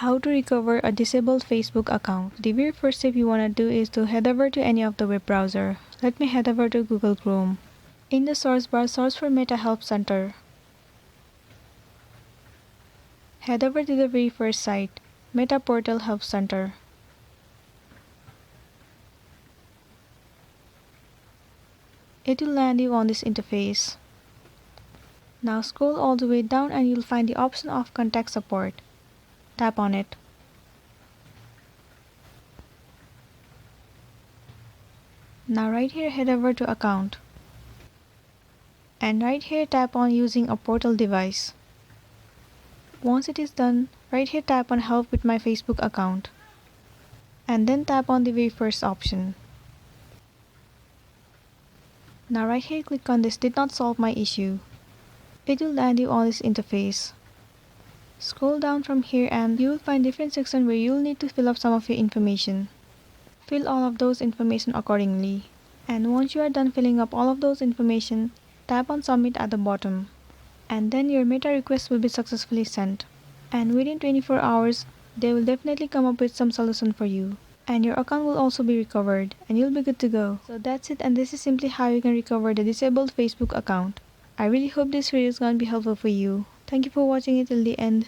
How to recover a disabled Facebook account. The very first step you want to do is to head over to any of the web browser. Let me head over to Google Chrome. In the source bar, search for Meta Help Center. Head over to the very first site, Meta Portal Help Center. It will land you on this interface. Now scroll all the way down and you'll find the option of Contact Support. Tap on it. Now right here head over to Account. And right here tap on Using a Portal Device. Once it is done, right here tap on Help with my Facebook account. And then tap on the very first option. Now right here click on this Did not solve my issue. It will land you on this interface. Scroll down from here and you will find different sections where you will need to fill up some of your information. Fill all of those information accordingly. And once you are done filling up all of those information, tap on Submit at the bottom. And then your Meta request will be successfully sent. And within 24 hours, they will definitely come up with some solution for you. And your account will also be recovered and you'll be good to go. So that's it, and this is simply how you can recover the disabled Facebook account. I really hope this video is going to be helpful for you. Thank you for watching it till the end.